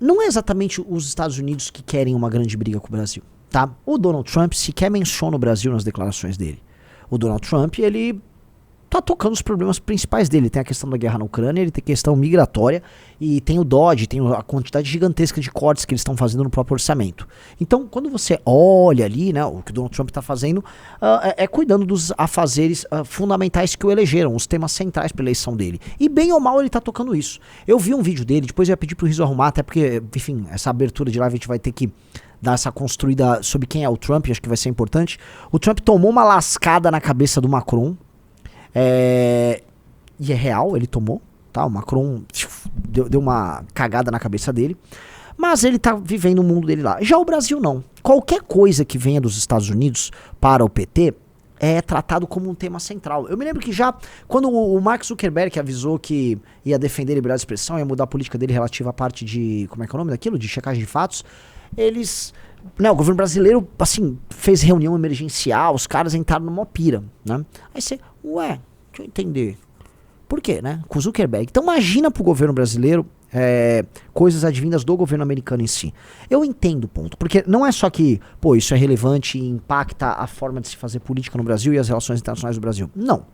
não é exatamente os Estados Unidos que querem uma grande briga com o Brasil, tá? O Donald Trump sequer menciona o Brasil nas declarações dele. O Donald Trump, ele tá tocando os problemas principais dele. Tem a questão da guerra na Ucrânia, ele tem a questão migratória e tem o Dodge, tem a quantidade gigantesca de cortes que eles estão fazendo no próprio orçamento. Então, quando você olha ali, né, o que o Donald Trump está fazendo é cuidando dos afazeres fundamentais que o elegeram, os temas centrais para a eleição dele. E bem ou mal ele tá tocando isso. Eu vi um vídeo dele, depois eu ia pedir pro Rizzo arrumar, até porque, enfim, essa abertura de live a gente vai ter que dar essa construída sobre quem é o Trump, acho que vai ser importante. O Trump tomou uma lascada na cabeça do Macron. E é real, ele tomou, tá? O Macron deu uma cagada na cabeça dele. Mas ele tá vivendo o mundo dele lá. Já o Brasil não. Qualquer coisa que venha dos Estados Unidos para o PT é tratado como um tema central. Eu me lembro que já, quando o Mark Zuckerberg avisou que ia defender a liberdade de expressão, ia mudar a política dele relativa à parte de, como é que é o nome daquilo? De checagem de fatos, eles... Né, o governo brasileiro, assim, fez reunião emergencial, os caras entraram numa pira, né? Aí você, deixa eu entender. Por quê, né? Com o Zuckerberg. Então imagina pro governo brasileiro coisas advindas do governo americano em si. Eu entendo o ponto, porque não é só que, isso é relevante e impacta a forma de se fazer política no Brasil e as relações internacionais do Brasil. Não,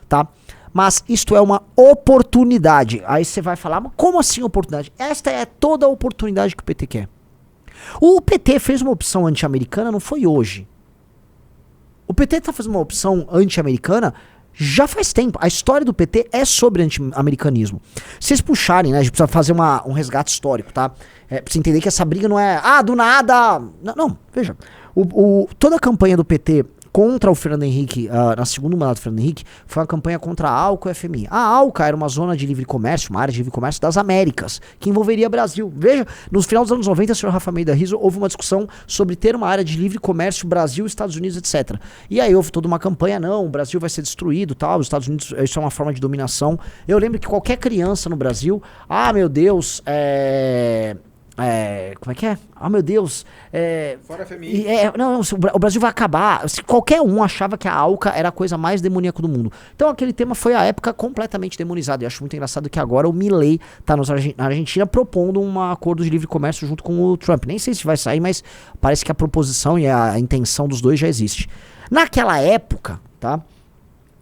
tá? Mas isto é uma oportunidade. Aí você vai falar, mas como assim oportunidade? Esta é toda a oportunidade que o PT quer. O PT fez uma opção anti-americana, não foi hoje. O PT está fazendo uma opção anti-americana já faz tempo. A história do PT é sobre anti-americanismo. Se vocês puxarem, né, a gente precisa fazer um resgate histórico, tá? Pra você entender que essa briga não é, do nada... Não, veja. Toda a campanha do PT contra o Fernando Henrique, na segunda mandato do Fernando Henrique, foi uma campanha contra a ALCA e a FMI. A ALCA era uma zona de livre comércio, uma área de livre comércio das Américas, que envolveria Brasil. Veja, no final dos anos 90, o senhor Rafa Almeida Rizzo, houve uma discussão sobre ter uma área de livre comércio Brasil, Estados Unidos, etc. E aí houve toda uma campanha, não, o Brasil vai ser destruído, tal, os Estados Unidos, isso é uma forma de dominação. Eu lembro que qualquer criança no Brasil, meu Deus, como é que é? Meu Deus. Fora a FMI. O Brasil vai acabar. Qualquer um achava que a ALCA era a coisa mais demoníaca do mundo. Então aquele tema foi à época completamente demonizado. E acho muito engraçado que agora o Milei tá na Argentina propondo um acordo de livre comércio junto com o Trump. Nem sei se vai sair, mas parece que a proposição e a intenção dos dois já existe. Naquela época, tá?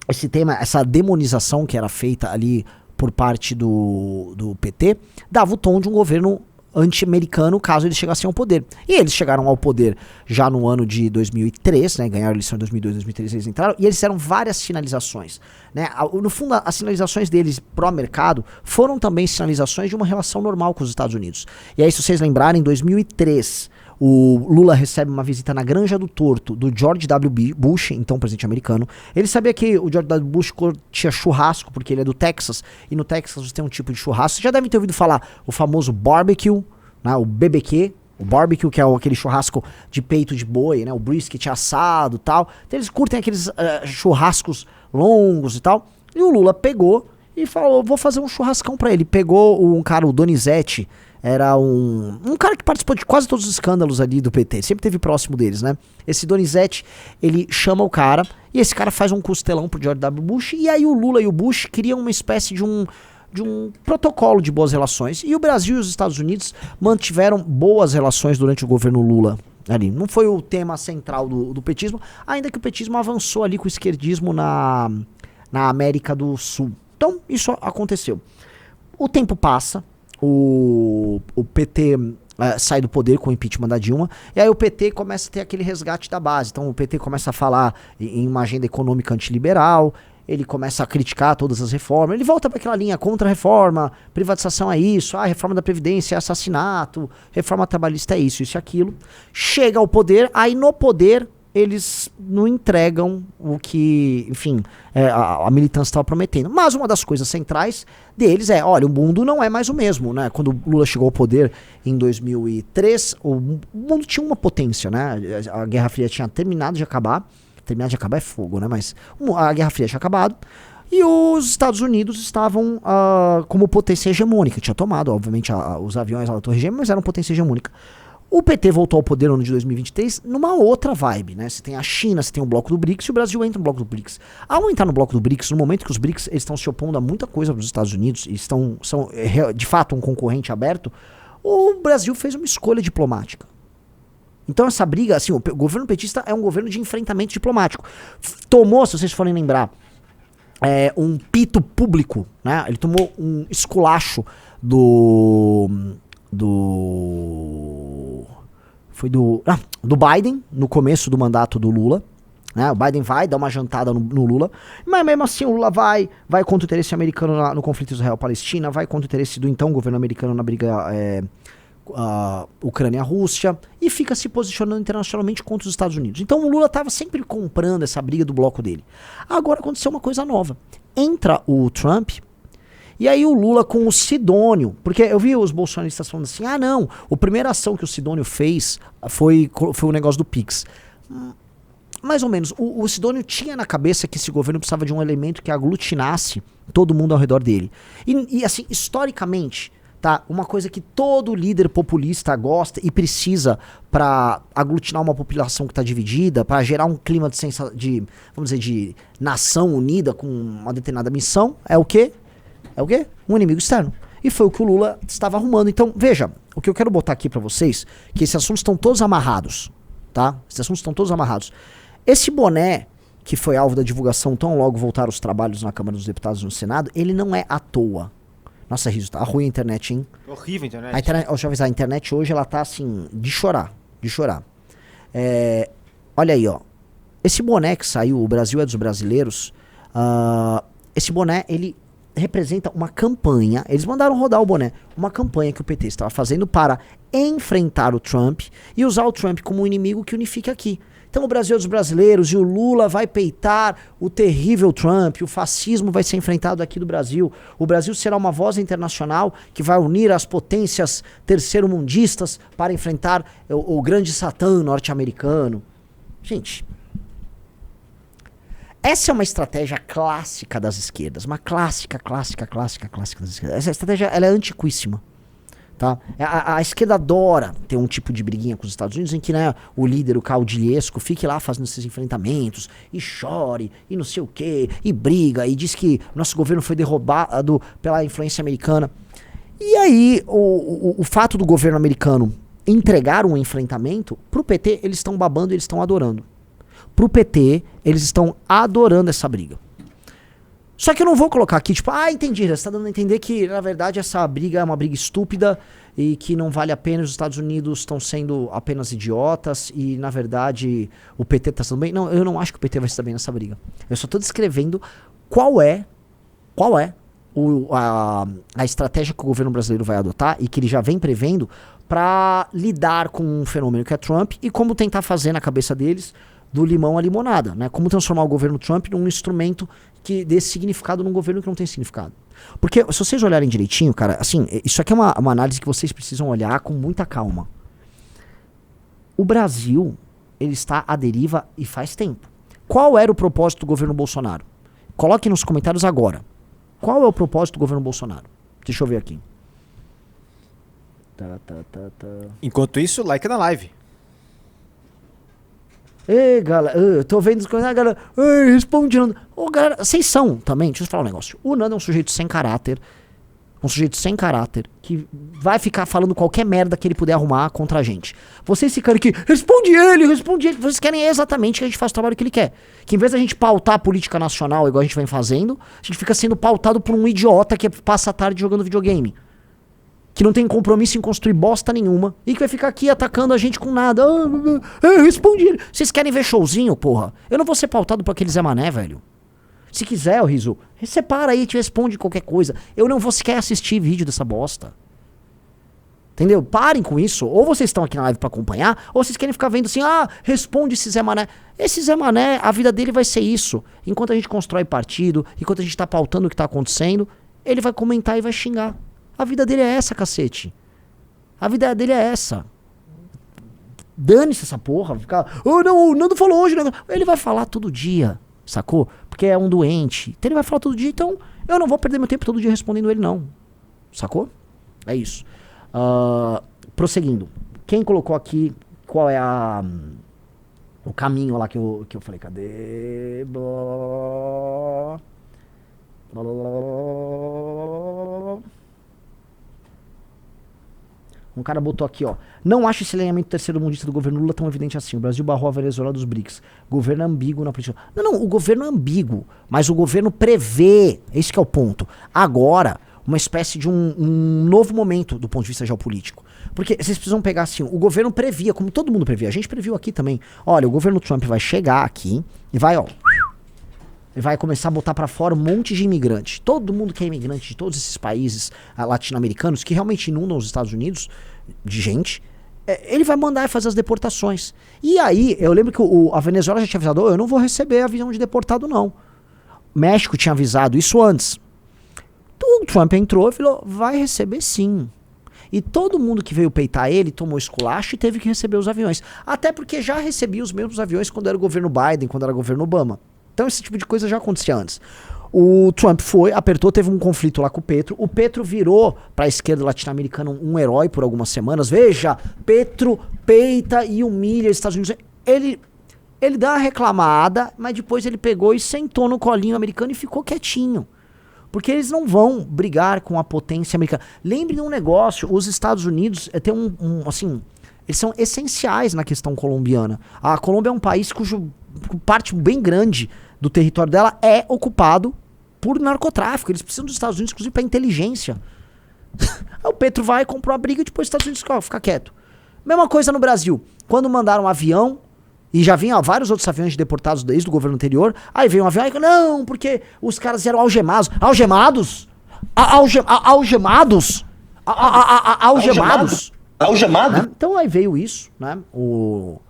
Esse tema, essa demonização que era feita ali por parte do PT, dava o tom de um governo anti-americano caso eles chegassem ao poder. E eles chegaram ao poder já no ano de 2003, né, ganharam a eleição em 2002, 2003 eles entraram, e eles fizeram várias sinalizações, né, no fundo as sinalizações deles pró-mercado foram também sinalizações de uma relação normal com os Estados Unidos. E aí, se vocês lembrarem, em 2003 o Lula recebe uma visita na Granja do Torto do George W. Bush, então presidente americano. Ele sabia que o George W. Bush curtia churrasco, porque ele é do Texas, e no Texas você tem um tipo de churrasco. Vocês já devem ter ouvido falar o famoso barbecue, né, o BBQ, o barbecue, que é aquele churrasco de peito de boi, né, o brisket assado e tal. Então eles curtem aqueles churrascos longos e tal. E o Lula pegou e falou, vou fazer um churrascão pra ele. Pegou um cara, o Donizete, era um cara que participou de quase todos os escândalos ali do PT, sempre teve próximo deles, né? Esse Donizete, ele chama o cara, e esse cara faz um costelão pro George W. Bush, e aí o Lula e o Bush criam uma espécie de um protocolo de boas relações, e o Brasil e os Estados Unidos mantiveram boas relações durante o governo Lula. Ali. Não foi o tema central do petismo, ainda que o petismo avançou ali com o esquerdismo na América do Sul. Então, isso aconteceu. O tempo passa, o PT sai do poder com o impeachment da Dilma, e aí o PT começa a ter aquele resgate da base. Então o PT começa a falar em uma agenda econômica antiliberal, ele começa a criticar todas as reformas, ele volta para aquela linha contra-reforma, privatização é isso, reforma da Previdência é assassinato, reforma trabalhista é isso e aquilo. Chega ao poder, aí no poder eles não entregam o que, enfim, a militância estava prometendo. Mas uma das coisas centrais deles olha, o mundo não é mais o mesmo, né? Quando o Lula chegou ao poder em 2003, o mundo tinha uma potência, né? A Guerra Fria tinha terminado de acabar. Terminar de acabar é fogo, né? Mas a Guerra Fria tinha acabado. E os Estados Unidos estavam como potência hegemônica. Tinha tomado, obviamente, os aviões lá da Torre Gêmea, mas eram potência hegemônica. O PT voltou ao poder no ano de 2023 numa outra vibe, né? Você tem a China, você tem o bloco do BRICS e o Brasil entra no bloco do BRICS. Ao entrar no bloco do BRICS, no momento que os BRICS eles estão se opondo a muita coisa dos Estados Unidos e são de fato um concorrente aberto, O Brasil fez uma escolha diplomática. Então essa briga, assim, o governo petista é um governo de enfrentamento diplomático. Tomou, se vocês forem lembrar, um pito público, né? Ele tomou um esculacho do Biden no começo do mandato do Lula. Né? O Biden vai dar uma jantada no Lula, mas mesmo assim o Lula vai contra o interesse americano no conflito Israel-Palestina, vai contra o interesse do então governo americano na briga Ucrânia-Rússia, e fica se posicionando internacionalmente contra os Estados Unidos. Então o Lula estava sempre comprando essa briga do bloco dele. Agora aconteceu uma coisa nova. Entra o Trump, e aí o Lula com o Sidônio, porque eu vi os bolsonaristas falando assim, não, a primeira ação que o Sidônio fez foi o negócio do Pix. Mais ou menos, o Sidônio tinha na cabeça que esse governo precisava de um elemento que aglutinasse todo mundo ao redor dele. E assim, historicamente, tá, uma coisa que todo líder populista gosta e precisa para aglutinar uma população que está dividida, para gerar um clima vamos dizer, de nação unida com uma determinada missão, é o quê? É o quê? Um inimigo externo. E foi o que o Lula estava arrumando. Então, veja, o que eu quero botar aqui para vocês, que esses assuntos estão todos amarrados, tá? Esses assuntos estão todos amarrados. Esse boné, que foi alvo da divulgação tão logo voltaram os trabalhos na Câmara dos Deputados e no Senado, ele não é à toa. Nossa, Riso, tá ruim a internet, hein? Horrível a internet. Deixa eu avisar, a internet hoje ela tá assim, de chorar. Olha aí, ó. Esse boné que saiu, o Brasil é dos brasileiros, esse boné, ele representa uma campanha, eles mandaram rodar o boné, uma campanha que o PT estava fazendo para enfrentar o Trump e usar o Trump como um inimigo que unifique aqui. Então o Brasil é dos brasileiros e o Lula vai peitar o terrível Trump, o fascismo vai ser enfrentado aqui do Brasil. O Brasil será uma voz internacional que vai unir as potências terceiro-mundistas para enfrentar o grande satã norte-americano. Gente, essa é uma estratégia clássica das esquerdas, uma clássica das esquerdas. Essa estratégia ela é antiquíssima. Tá? A esquerda adora ter um tipo de briguinha com os Estados Unidos em que, né, o líder, o caudilhesco, fique lá fazendo esses enfrentamentos e chore e não sei o que, e briga e diz que nosso governo foi derrubado pela influência americana. E aí o fato do governo americano entregar um enfrentamento, pro PT eles estão babando e eles estão adorando. Pro PT eles estão adorando essa briga. Só que eu não vou colocar aqui, tipo, entendi, você tá dando a entender que, na verdade, essa briga é uma briga estúpida e que não vale a pena, os Estados Unidos estão sendo apenas idiotas e, na verdade, o PT tá sendo bem. Não, eu não acho que o PT vai se dar bem nessa briga. Eu só tô descrevendo qual é a estratégia que o governo brasileiro vai adotar e que ele já vem prevendo para lidar com um fenômeno que é Trump e como tentar fazer na cabeça deles do limão à limonada, né? Como transformar o governo Trump num instrumento que dê significado num governo que não tem significado. Porque se vocês olharem direitinho, cara, assim, isso aqui é uma análise que vocês precisam olhar com muita calma. O Brasil, ele está à deriva e faz tempo. Qual era o propósito do governo Bolsonaro? Coloque nos comentários agora. Qual é o propósito do governo Bolsonaro? Deixa eu ver aqui. Enquanto isso, like na live. Ei, galera, eu tô vendo os comentários, galera, responde, Nando. Ô, galera, vocês são também, deixa eu falar um negócio. O Nando é um sujeito sem caráter, que vai ficar falando qualquer merda que ele puder arrumar contra a gente. Vocês ficarem aqui, responde ele, vocês querem exatamente que a gente faça o trabalho que ele quer. Que em vez da gente pautar a política nacional, igual a gente vem fazendo, a gente fica sendo pautado por um idiota que passa a tarde jogando videogame. Que não tem compromisso em construir bosta nenhuma e que vai ficar aqui atacando a gente com nada. Responde ele. Vocês querem ver showzinho, porra? Eu não vou ser pautado por aquele Zé Mané, velho. Se quiser, ô Riso, separa aí e te responde qualquer coisa. Eu não vou sequer assistir vídeo dessa bosta. Entendeu? Parem com isso. Ou vocês estão aqui na live pra acompanhar, ou vocês querem ficar vendo assim, responde esse Zé Mané. Esse Zé Mané, a vida dele vai ser isso. Enquanto a gente constrói partido, enquanto a gente tá pautando o que tá acontecendo, ele vai comentar e vai xingar. A vida dele é essa, cacete. A vida dele é essa. Dane-se essa porra. Ficar, não, o Nando falou hoje. Ele vai falar todo dia, sacou? Porque é um doente. Então ele vai falar todo dia, então eu não vou perder meu tempo todo dia respondendo ele, não. Sacou? É isso. Prosseguindo. Quem colocou aqui, qual é o caminho lá que eu falei? Cadê? Um cara botou aqui, ó. Não acho esse alinhamento terceiro-mundista do governo Lula tão evidente assim. O Brasil barrou a Venezuela dos BRICS. Governo ambíguo na política. Não, o governo é ambíguo, mas o governo prevê. Esse que é o ponto. Agora, uma espécie de um novo momento do ponto de vista geopolítico. Porque vocês precisam pegar assim, o governo previa, como todo mundo previa. A gente previu aqui também. Olha, o governo Trump vai chegar aqui e vai, ó... Ele vai começar a botar pra fora um monte de imigrante. Todo mundo que é imigrante de todos esses países latino-americanos que realmente inundam os Estados Unidos de gente, ele vai mandar fazer as deportações. E aí, eu lembro que a Venezuela já tinha avisado, eu não vou receber avião de deportado não. México tinha avisado isso antes. Então, o Trump entrou e falou, vai receber sim. E todo mundo que veio peitar ele tomou esculacho e teve que receber os aviões. Até porque já recebia os mesmos aviões quando era o governo Biden, quando era o governo Obama. Então esse tipo de coisa já acontecia antes. O Trump foi, apertou, teve um conflito lá com o Petro. O Petro virou para a esquerda latino-americana um herói por algumas semanas. Veja, Petro peita e humilha os Estados Unidos. Ele dá uma reclamada, mas depois ele pegou e sentou no colinho americano e ficou quietinho. Porque eles não vão brigar com a potência americana. Lembre de um negócio, os Estados Unidos têm assim, eles são essenciais na questão colombiana. A Colômbia é um país cujo parte bem grande do território dela é ocupado por narcotráfico. Eles precisam dos Estados Unidos, inclusive, para inteligência. Aí o Petro vai, comprou a briga e depois os Estados Unidos fica quieto. Mesma coisa no Brasil. Quando mandaram um avião, e já vinham vários outros aviões de deportados desde o governo anterior, aí veio um avião e não, porque os caras eram algemados. Algemados? Algemados? Algemados? Algemado? Né? Então aí veio isso, né? O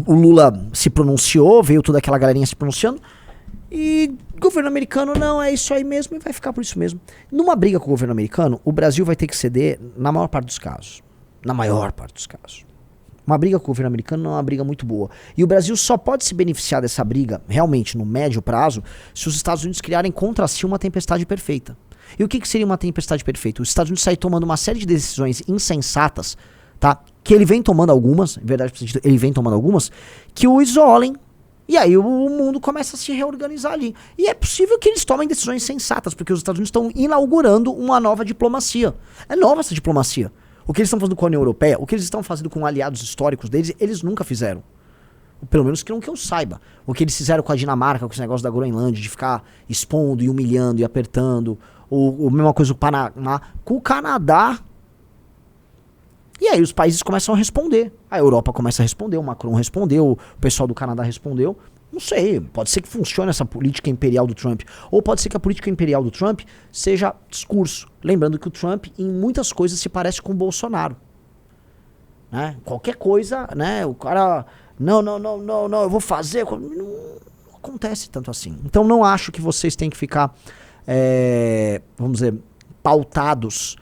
Lula se pronunciou, veio toda aquela galerinha se pronunciando, e o governo americano, não, é isso aí mesmo, e vai ficar por isso mesmo. Numa briga com o governo americano, o Brasil vai ter que ceder na maior parte dos casos. Na maior parte dos casos. Uma briga com o governo americano não é uma briga muito boa. E o Brasil só pode se beneficiar dessa briga, realmente, no médio prazo, se os Estados Unidos criarem contra si uma tempestade perfeita. E o que seria uma tempestade perfeita? Os Estados Unidos saem tomando uma série de decisões insensatas, tá? Que ele vem tomando algumas, em verdade, ele vem tomando algumas, que o isolem, e aí o mundo começa a se reorganizar ali. E é possível que eles tomem decisões sensatas, porque os Estados Unidos estão inaugurando uma nova diplomacia. É nova essa diplomacia. O que eles estão fazendo com a União Europeia, o que eles estão fazendo com aliados históricos deles, eles nunca fizeram. Pelo menos que não que eu saiba. O que eles fizeram com a Dinamarca, com esse negócio da Groenlândia, de ficar expondo e humilhando e apertando. Ou mesma coisa com o Panamá, com o Canadá. E aí os países começam a responder. A Europa começa a responder, o Macron respondeu, o pessoal do Canadá respondeu. Não sei, pode ser que funcione essa política imperial do Trump. Ou pode ser que a política imperial do Trump seja discurso. Lembrando que o Trump, em muitas coisas, se parece com o Bolsonaro. Né? Qualquer coisa, né? O cara... Não, eu vou fazer... Não acontece tanto assim. Então não acho que vocês têm que ficar, vamos dizer, pautados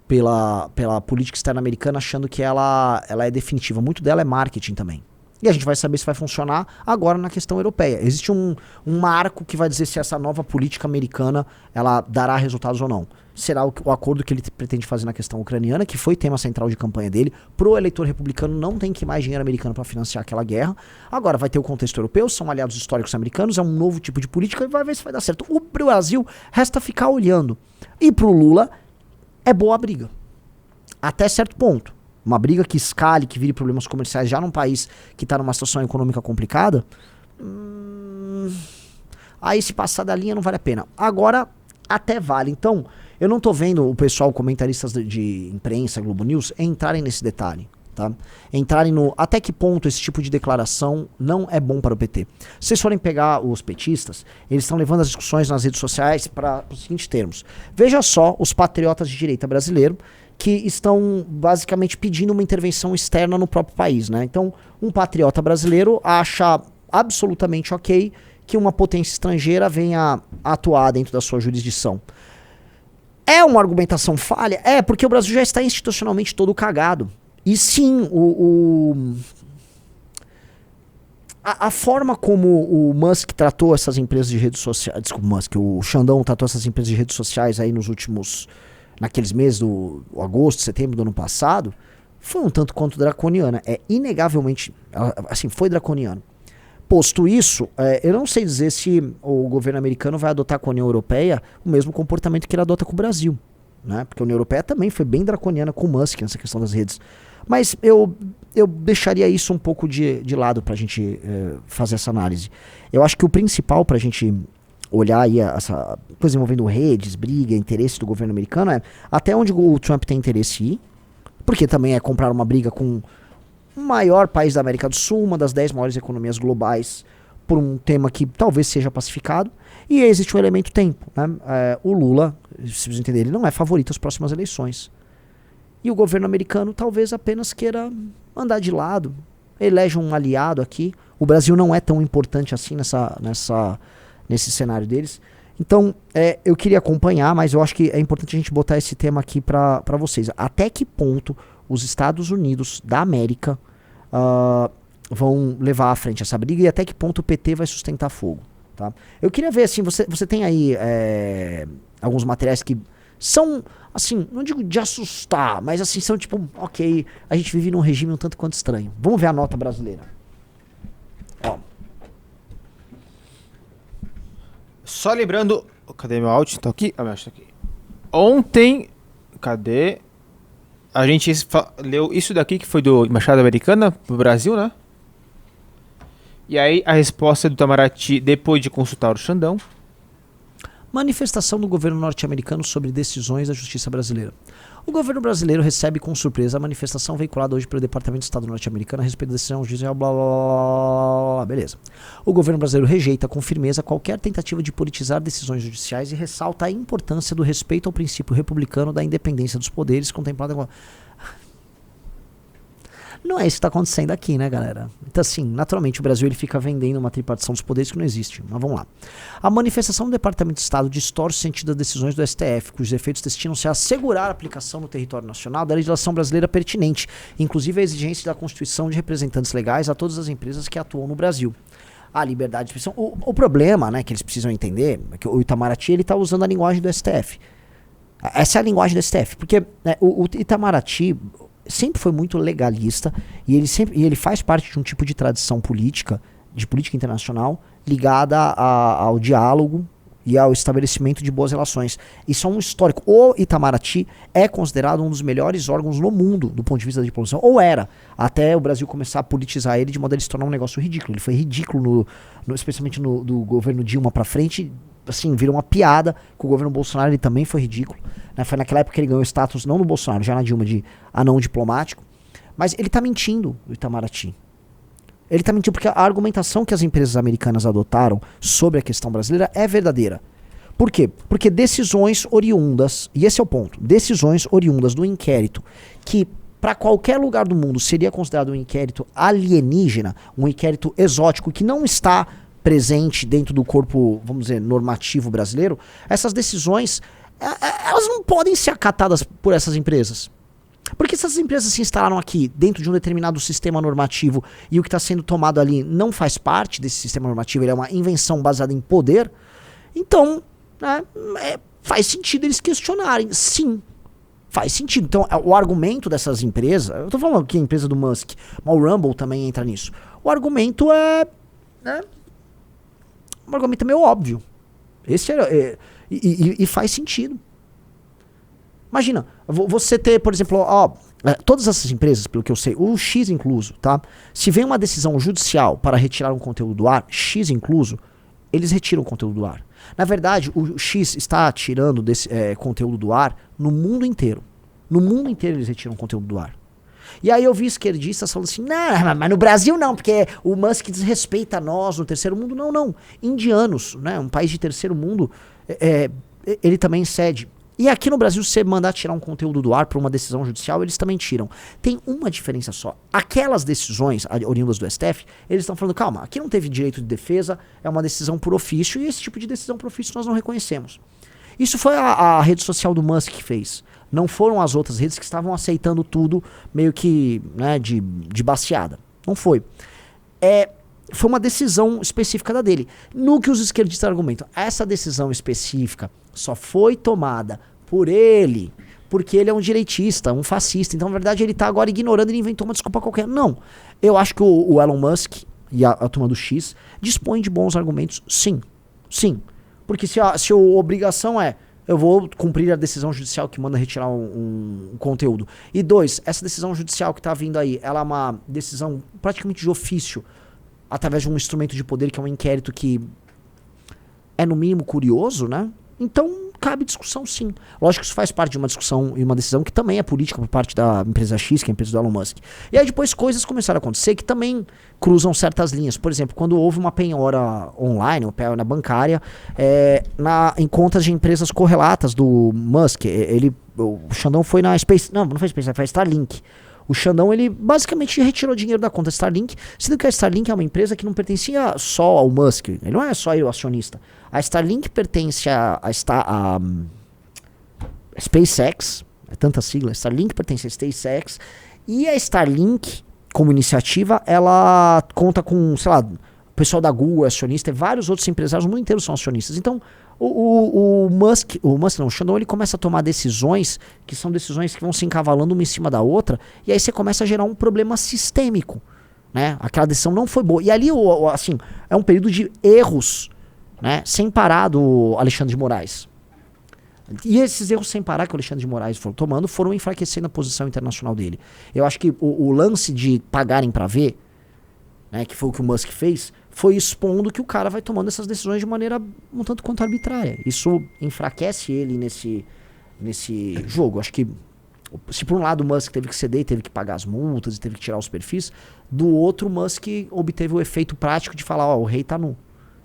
pela política externa americana achando que ela é definitiva. Muito dela é marketing também. E a gente vai saber se vai funcionar agora na questão europeia. Existe um marco que vai dizer se essa nova política americana ela dará resultados ou não. Será o acordo que ele pretende fazer na questão ucraniana, que foi tema central de campanha dele. Pro eleitor republicano não tem que mais dinheiro americano para financiar aquela guerra. Agora vai ter o contexto europeu, são aliados históricos americanos, é um novo tipo de política e vai ver se vai dar certo. O Brasil resta ficar olhando. E pro Lula é boa a briga. Até certo ponto. Uma briga que escale, que vire problemas comerciais já num país que está numa situação econômica complicada, aí se passar da linha não vale a pena. Agora, até vale. Então, eu não tô vendo o pessoal, comentaristas de imprensa, Globo News, entrarem nesse detalhe. Tá? Entrarem no até que ponto esse tipo de declaração não é bom para o PT. Se vocês forem pegar os petistas, eles estão levando as discussões nas redes sociais para os seguintes termos. Veja só os patriotas de direita brasileiro que estão basicamente pedindo uma intervenção externa no próprio país, né? Então, um patriota brasileiro acha absolutamente ok que uma potência estrangeira venha atuar dentro da sua jurisdição. É uma argumentação falha? É, porque o Brasil já está institucionalmente todo cagado. E sim, a forma como o Musk tratou essas empresas de redes sociais, o Xandão tratou essas empresas de redes sociais aí naqueles meses do agosto, setembro do ano passado, foi um tanto quanto draconiana. É inegavelmente, assim, foi draconiano. Posto isso, eu não sei dizer se o governo americano vai adotar com a União Europeia o mesmo comportamento que ele adota com o Brasil, né? Porque a União Europeia também foi bem draconiana com o Musk nessa questão das redes. Mas eu deixaria isso um pouco de lado pra gente fazer essa análise. Eu acho que o principal pra gente olhar aí essa coisa envolvendo redes, briga, interesse do governo americano é até onde o Trump tem interesse em ir, porque também é comprar uma briga com o maior país da América do Sul, uma das 10 maiores economias globais, por um tema que talvez seja pacificado, e existe um elemento tempo, né? O Lula, se vocês entenderem, ele não é favorito às próximas eleições. E o governo americano talvez apenas queira andar de lado, elege um aliado aqui. O Brasil não é tão importante assim nesse cenário deles. Então, eu queria acompanhar, mas eu acho que é importante a gente botar esse tema aqui para vocês. Até que ponto os Estados Unidos da América vão levar à frente essa briga e até que ponto o PT vai sustentar fogo, tá? Eu queria ver, assim, você tem aí alguns materiais que são, assim, não digo de assustar, mas assim, são tipo, ok, a gente vive num regime um tanto quanto estranho. Vamos ver a nota brasileira. Ó. Só lembrando, cadê meu áudio? Tá aqui? Ah, tá aqui. Ontem, cadê? A gente leu isso daqui que foi do Embaixada Americana pro Brasil, né? E aí a resposta do Itamaraty, depois de consultar o Xandão. Manifestação do governo norte-americano sobre decisões da justiça brasileira. O governo brasileiro recebe com surpresa a manifestação veiculada hoje pelo Departamento de Estado norte-americano a respeito da decisão judicial, blá, blá, blá, blá, beleza. O governo brasileiro rejeita com firmeza qualquer tentativa de politizar decisões judiciais e ressalta a importância do respeito ao princípio republicano da independência dos poderes contemplado com... Não é isso que está acontecendo aqui, né, galera? Então, assim, naturalmente o Brasil ele fica vendendo uma tripartição dos poderes que não existe. Mas vamos lá. A manifestação do Departamento de Estado distorce o sentido das decisões do STF, cujos efeitos destinam-se a assegurar a aplicação no território nacional da legislação brasileira pertinente, inclusive a exigência da constituição de representantes legais a todas as empresas que atuam no Brasil. A liberdade de expressão. O problema, né, que eles precisam entender é que o Itamaraty ele está usando a linguagem do STF. Essa é a linguagem do STF, porque né, o Itamaraty sempre foi muito legalista e ele faz parte de um tipo de tradição política, de política internacional, ligada ao diálogo e ao estabelecimento de boas relações. Isso é um histórico. O Itamaraty é considerado um dos melhores órgãos no mundo do ponto de vista da diplomacia, ou era, até o Brasil começar a politizar ele de modo a ele se tornar um negócio ridículo. Ele foi ridículo, especialmente do governo Dilma pra frente, assim, virou uma piada. Com o governo Bolsonaro ele também foi ridículo, né? Foi naquela época que ele ganhou status, não no Bolsonaro, já na Dilma, de anão diplomático. Mas ele tá mentindo, o Itamaraty. Ele tá mentindo porque a argumentação que as empresas americanas adotaram sobre a questão brasileira é verdadeira. Por quê? Porque decisões oriundas, e esse é o ponto, decisões oriundas do inquérito, que para qualquer lugar do mundo seria considerado um inquérito alienígena, um inquérito exótico que não está presente dentro do corpo, vamos dizer, normativo brasileiro, essas decisões, elas não podem ser acatadas por essas empresas. Porque se essas empresas se instalaram aqui dentro de um determinado sistema normativo e o que está sendo tomado ali não faz parte desse sistema normativo, ele é uma invenção baseada em poder, então né, faz sentido eles questionarem. Sim, faz sentido. Então o argumento dessas empresas, eu estou falando aqui a empresa do Musk, mas o Rumble também entra nisso. O argumento é... né, um argumento meio óbvio. Esse e faz sentido. Imagina, você ter, por exemplo, todas essas empresas, pelo que eu sei, o X incluso, tá? Se vem uma decisão judicial para retirar um conteúdo do ar, X incluso, eles retiram o conteúdo do ar. Na verdade, o X está tirando desse conteúdo do ar no mundo inteiro. No mundo inteiro eles retiram o conteúdo do ar. E aí eu vi esquerdistas falando assim, não, mas no Brasil não, porque o Musk desrespeita nós no terceiro mundo. Não, não. Indianos, né, um país de terceiro mundo, ele também cede. E aqui no Brasil, se você mandar tirar um conteúdo do ar por uma decisão judicial, eles também tiram. Tem uma diferença só. Aquelas decisões oriundas do STF, eles estão falando, calma, aqui não teve direito de defesa, é uma decisão por ofício, e esse tipo de decisão por ofício nós não reconhecemos. Isso foi a rede social do Musk que fez. Não foram as outras redes que estavam aceitando tudo meio que né, de baseada. Não foi. Foi uma decisão específica da dele. No que os esquerdistas argumentam, essa decisão específica só foi tomada por ele, porque ele é um direitista, um fascista. Então, na verdade, ele está agora ignorando, ele inventou uma desculpa qualquer. Não. Eu acho que o Elon Musk e a turma do X dispõem de bons argumentos, sim. Sim. Porque se a obrigação é, eu vou cumprir a decisão judicial que manda retirar um conteúdo. E 2, essa decisão judicial que está vindo aí, ela é uma decisão praticamente de ofício, através de um instrumento de poder que é um inquérito que é no mínimo curioso, né? Então cabe discussão, sim. Lógico que isso faz parte de uma discussão e uma decisão que também é política por parte da empresa X, que é a empresa do Elon Musk. E aí depois coisas começaram a acontecer que também cruzam certas linhas. Por exemplo, quando houve uma penhora online, uma penhora bancária, em contas de empresas correlatas do Musk. O Xandão foi na Space... Não foi Space, foi a Starlink. O Xandão, ele basicamente retirou dinheiro da conta Starlink, sendo que a Starlink é uma empresa que não pertencia só ao Musk. Ele não é só o acionista. A Starlink pertence a SpaceX, é tanta sigla, Starlink pertence a SpaceX, e a Starlink, como iniciativa, ela conta com, sei lá, o pessoal da Google é acionista, e vários outros empresários, o mundo inteiro são acionistas. Então, o Xandão, ele começa a tomar decisões que são decisões que vão se encavalando uma em cima da outra, e aí você começa a gerar um problema sistêmico, né? Aquela decisão não foi boa. E ali, assim, é um período de erros, né? Sem parar do Alexandre de Moraes. E esses erros sem parar que o Alexandre de Moraes foi tomando foram enfraquecendo a posição internacional dele. Eu acho que o lance de pagarem pra ver, né, que foi o que o Musk fez, foi expondo que o cara vai tomando essas decisões de maneira um tanto quanto arbitrária. Isso enfraquece ele nesse jogo. Acho que se por um lado o Musk teve que ceder, teve que pagar as multas e teve que tirar os perfis, do outro o Musk obteve o efeito prático de falar, o rei tá nu.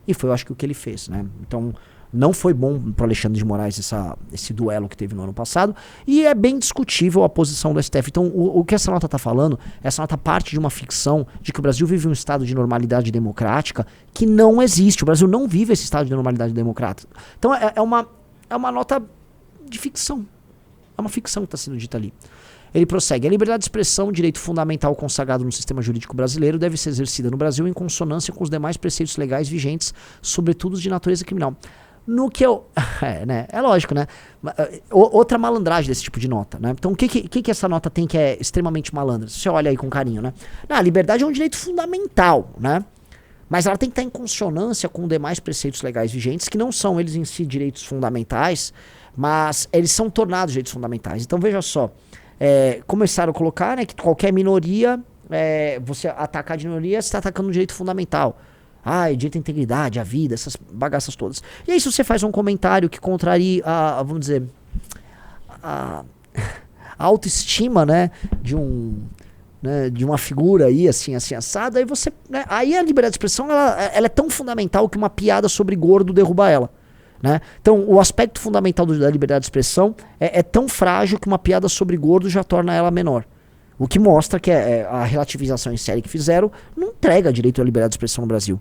E foi, eu acho que o que ele fez, né? Então, não foi bom pro Alexandre de Moraes esse duelo que teve no ano passado, e é bem discutível a posição do STF. Então, o que essa nota tá falando, essa nota parte de uma ficção de que o Brasil vive um estado de normalidade democrática que não existe. O Brasil não vive esse estado de normalidade democrática. Então, é uma nota de ficção. É uma ficção que está sendo dita ali. Ele prossegue. A liberdade de expressão, direito fundamental consagrado no sistema jurídico brasileiro, deve ser exercida no Brasil em consonância com os demais preceitos legais vigentes, sobretudo os de natureza criminal. No que eu... É lógico, né? Outra malandragem desse tipo de nota, né? Então, o que essa nota tem que é extremamente malandra? Você olha aí com carinho, né? Não, a liberdade é um direito fundamental, né? Mas ela tem que estar em consonância com demais preceitos legais vigentes, que não são eles em si direitos fundamentais, mas eles são tornados direitos fundamentais. Então, veja só. Começaram a colocar, né, que qualquer minoria, você atacar de minoria, você está atacando um direito fundamental. Direito à integridade, à vida, essas bagaças todas. E aí se você faz um comentário que contraria vamos dizer, a autoestima, né, de uma figura aí, assim, assada, aí você, né, aí a liberdade de expressão, ela é tão fundamental que uma piada sobre gordo derruba ela. Né? Então, o aspecto fundamental da liberdade de expressão é tão frágil que uma piada sobre gordo já torna ela menor. O que mostra que a relativização em série que fizeram não entrega direito à liberdade de expressão no Brasil.